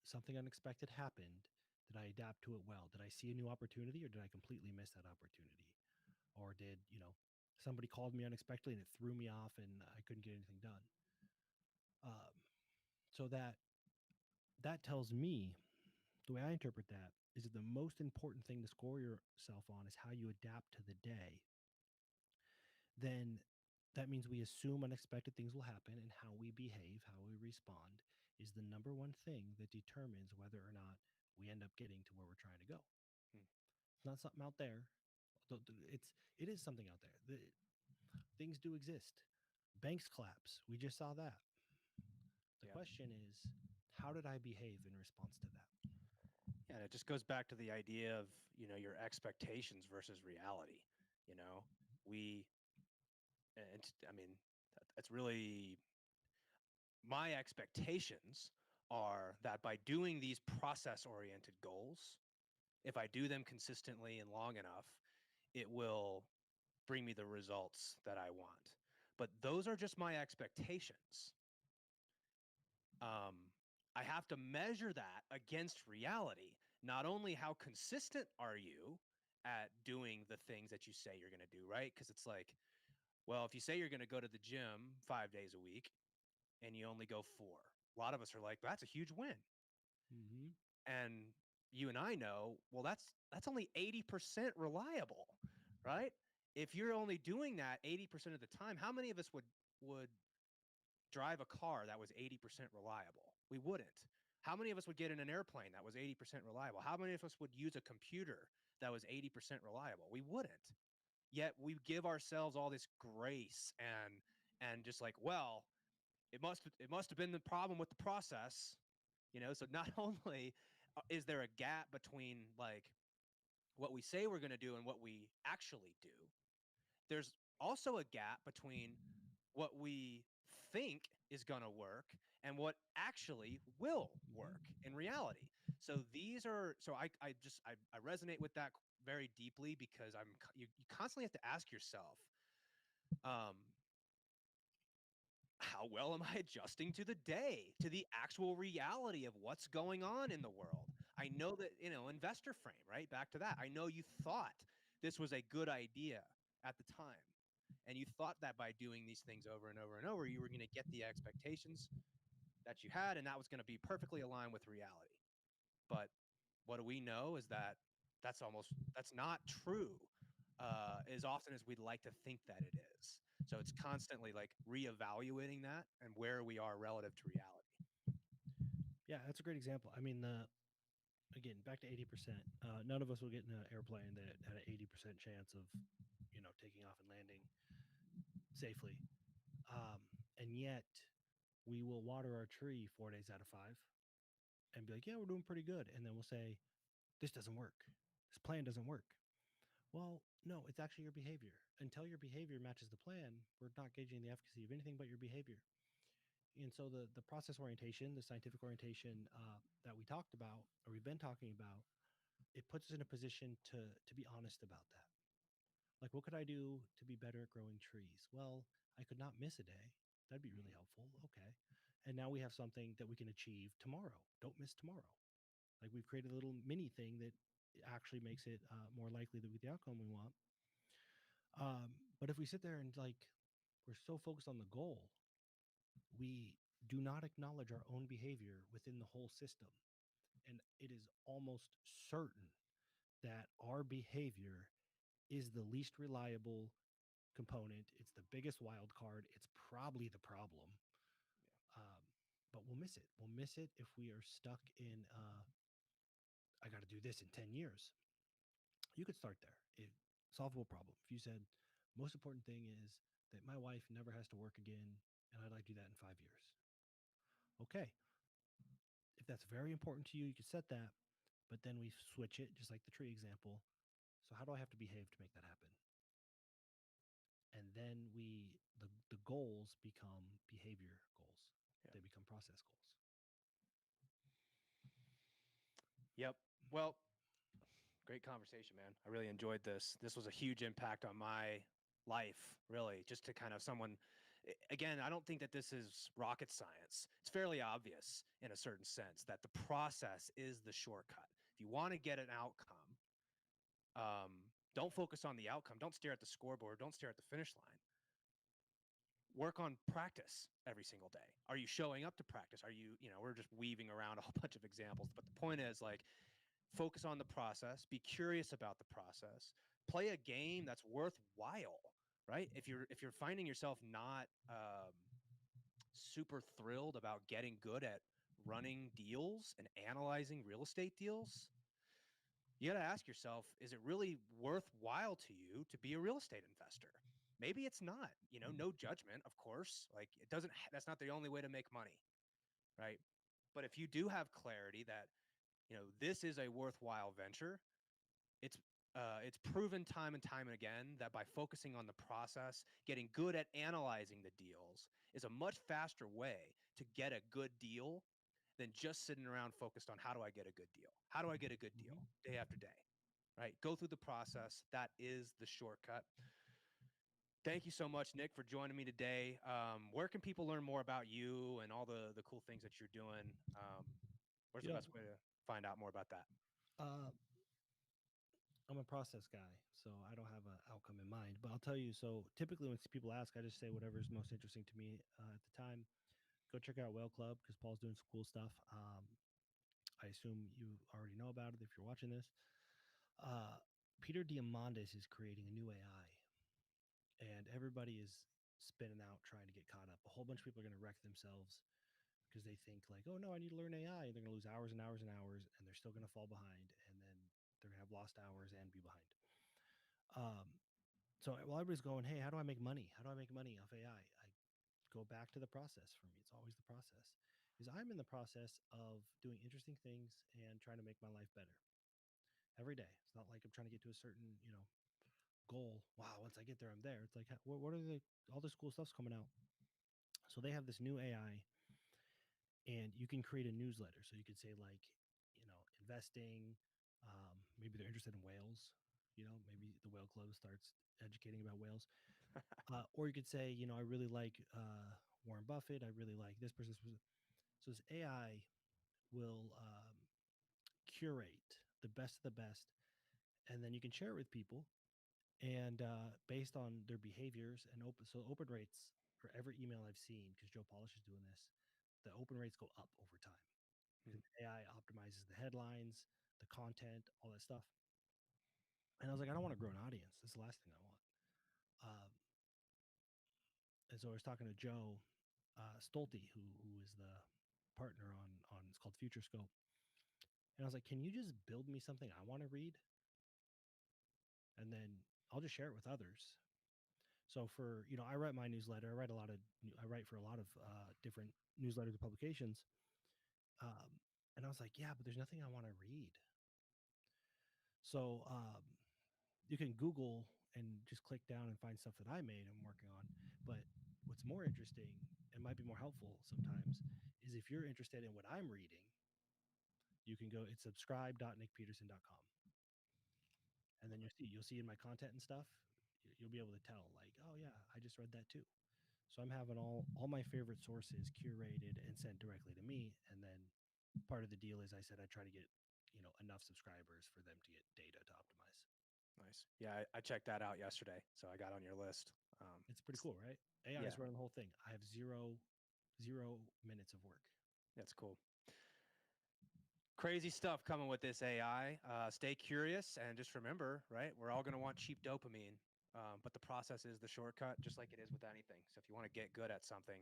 something unexpected happened. Did I adapt to it well? Did I see a new opportunity, or did I completely miss that opportunity? Or did, somebody called me unexpectedly and it threw me off and I couldn't get anything done? Um, so that tells me, the way I interpret that is that the most important thing to score yourself on is how you adapt to the day, then that means we assume unexpected things will happen, and how we behave, how we respond is the number one thing that determines whether or not we end up getting to where we're trying to go. Hmm. It's not something out there. It is something out there. Things do exist. Banks collapse. We just saw that. The Yeah. question is, how did I behave in response to that? Yeah, and it just goes back to the idea of, your expectations versus reality. You know, we, and I mean, that's really my expectations are that by doing these process oriented goals, if I do them consistently and long enough, it will bring me the results that I want. But those are just my expectations. um, I have to measure that against reality. Not only how consistent are you at doing the things that you say you're going to do, right? Because it's like, well, if you say you're going to go to the gym 5 days a week and you only go four, a lot of us are like, that's a huge win. Mm-hmm. And you and I know, well, that's only 80% reliable, right? If you're only doing that 80% of the time, how many of us would drive a car that was 80% reliable? We wouldn't. How many of us would get in an airplane that was 80% reliable? How many of us would use a computer that was 80% reliable? We wouldn't. Yet we give ourselves all this grace and just like, well, it must have been the problem with the process, so not only is there a gap between like what we say we're going to do and what we actually do, there's also a gap between what we think is going to work and what actually will work in reality. So these are, so I resonate with that very deeply, because you constantly have to ask yourself, um, how well am I adjusting to the day, to the actual reality of what's going on in the world? I know that, investor frame, right? Back to that. I know you thought this was a good idea at the time. And you thought that by doing these things over and over and over, you were going to get the expectations that you had, and that was going to be perfectly aligned with reality. But what do we know is that that's not true, as often as we'd like to think that it is. So it's constantly like reevaluating that and where we are relative to reality. Yeah, that's a great example. I mean, again, back to 80%. None of us will get in an airplane that had an 80% chance of, taking off and landing safely. Um, and yet, we will water our tree 4 days out of 5 and be like, yeah, we're doing pretty good. And then we'll say, this doesn't work. This plan doesn't work. Well, no, it's actually your behavior. Until your behavior matches the plan, we're not gauging the efficacy of anything but your behavior. And so the process orientation, the scientific orientation that we talked about, or we've been talking about, it puts us in a position to be honest about that. Like, what could I do to be better at growing trees? Well, I could not miss a day. That'd be really helpful. Okay. And now we have something that we can achieve tomorrow. Don't miss tomorrow. Like, we've created a little mini thing that actually makes it more likely that we get the outcome we want. But if we sit there and like, we're so focused on the goal, we do not acknowledge our own behavior within the whole system. And it is almost certain that our behavior is the least reliable component. It's the biggest wild card. It's probably the problem. Um, but we'll miss it. We'll miss it if we are stuck in, I got to do this in 10 years. You could start there. Solvable problem. If you said, most important thing is that my wife never has to work again, and I'd like to do that in 5 years. Okay. If that's very important to you, you could set that, but then we switch it, just like the tree example. So how do I have to behave to make that happen? And then the goals become behavior goals. Yeah. They become process goals. Yep. Well, great conversation, man. I really enjoyed this. This was a huge impact on my life, really, just to kind of again, I don't think that this is rocket science. It's fairly obvious in a certain sense that the process is the shortcut. If you want to get an outcome, don't focus on the outcome. Don't stare at the scoreboard. Don't stare at the finish line. Work on practice every single day. Are you showing up to practice? Are you, we're just weaving around a whole bunch of examples, but the point is, like, focus on the process, be curious about the process, play a game that's worthwhile, right? If you're finding yourself not super thrilled about getting good at running deals and analyzing real estate deals, you got to ask yourself, is it really worthwhile to you to be a real estate investor? Maybe it's not, no judgment, of course. Like it doesn't, that's not the only way to make money, right? But if you do have clarity that, this is a worthwhile venture, it's proven time and time again that by focusing on the process, getting good at analyzing the deals is a much faster way to get a good deal than just sitting around focused on how do I get a good deal? How do I get a good deal Mm-hmm. day after day? Right? Go through the process. That is the shortcut. Thank you so much, Nick, for joining me today. Where can people learn more about you and all the cool things that you're doing? Where's the Yeah. best way to find out more about that? Uh, I'm a process guy, so I don't have an outcome in mind. But I'll tell you. So typically, when people ask, I just say whatever's most interesting to me at the time. Go check out Whale Club because Paul's doing some cool stuff. I assume you already know about it if you're watching this. Uh, Peter Diamandis is creating a new AI, and everybody is spinning out trying to get caught up. A whole bunch of people are going to wreck themselves because they think like, oh no, I need to learn AI. They're going to lose hours and hours and hours, and they're still going to fall behind, and then they're going to have lost hours and be behind. So while everybody's going, hey, how do I make money? How do I make money off AI? I go back to the process for me. It's always the process. Is I'm in the process of doing interesting things and trying to make my life better every day. It's not like I'm trying to get to a certain, goal. Wow, once I get there, I'm there. It's like, what are all this cool stuff's coming out. So they have this new AI, and you can create a newsletter. So you could say like, investing. Maybe they're interested in whales. Maybe the whale club starts educating about whales. Or you could say, I really like Warren Buffett. I really like this person. This person. So this AI will curate the best of the best, and then you can share it with people. And based on their behaviors and open rates for every email I've seen, because Joe Polish is doing this, the open rates go up over time because AI optimizes the headlines, the content, all that stuff. And I was like, I don't want to grow an audience. That's the last thing I want. Um, and so I was talking to Joe Stolte, who is the partner on it's called Future Scope. And I was like, can you just build me something I want to read? And then I'll just share it with others. So for, I write my newsletter. I write for a lot of different newsletters and publications. And I was like, yeah, but there's nothing I want to read. So you can Google and just click down and find stuff that I made and I'm working on. But what's more interesting and might be more helpful sometimes is if you're interested in what I'm reading, you can go, it's subscribe.nickpetersen.com. And then you'll see in my content and stuff, you'll be able to tell like, oh yeah, I just read that too. So I'm having all my favorite sources curated and sent directly to me. And then part of the deal is I said I try to get, enough subscribers for them to get data to optimize. Nice. Yeah, I checked that out yesterday, so I got on your list. It's pretty cool, right? AI Yeah, is running the whole thing. I have zero minutes of work. that's cool. Crazy stuff coming with this AI. Stay curious and just remember, right? We're all going to want cheap dopamine, but the process is the shortcut, just like it is with anything. So if you want to get good at something,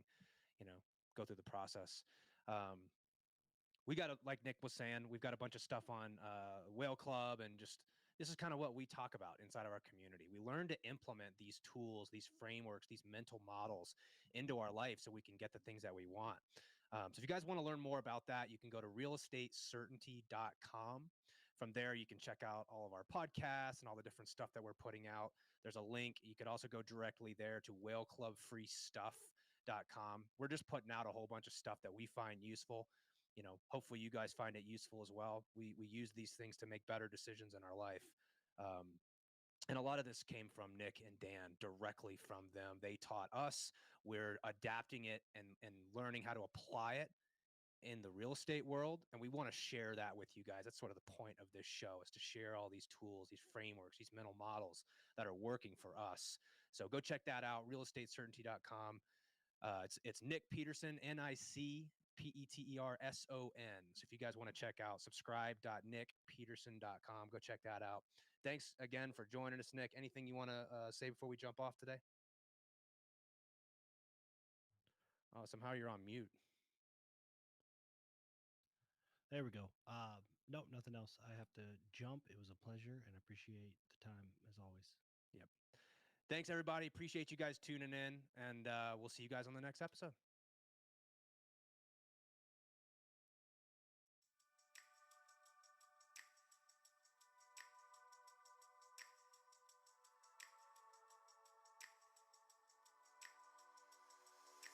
you know, go through the process. Um, we got like Nick was saying, we've got a bunch of stuff on Whale Club, and just this is kind of what we talk about inside of our community. We learn to implement these tools, these frameworks, these mental models into our life so we can get the things that we want. So if you guys want to learn more about that, you can go to realestatecertainty.com. From there, you can check out all of our podcasts and all the different stuff that we're putting out. There's a link. You could also go directly there to whaleclubfreestuff.com. We're just putting out a whole bunch of stuff that we find useful. Hopefully you guys find it useful as well. We use these things to make better decisions in our life. And a lot of this came from Nick and Dan, directly from them. They taught us. We're adapting it and learning how to apply it in the real estate world. And we want to share that with you guys. That's sort of the point of this show, is to share all these tools, these frameworks, these mental models that are working for us. So go check that out, realestatecertainty.com. It's Nick Petersen, NIC Peterson. So if you guys want to check out subscribe.nickpetersen.com, go check that out. Thanks again for joining us, Nick. Anything you want to say before we jump off today? Oh, somehow you're on mute. There we go. Nope, nothing else. I have to jump. It was a pleasure and appreciate the time as always. Yep. Thanks, everybody. Appreciate you guys tuning in, and we'll see you guys on the next episode.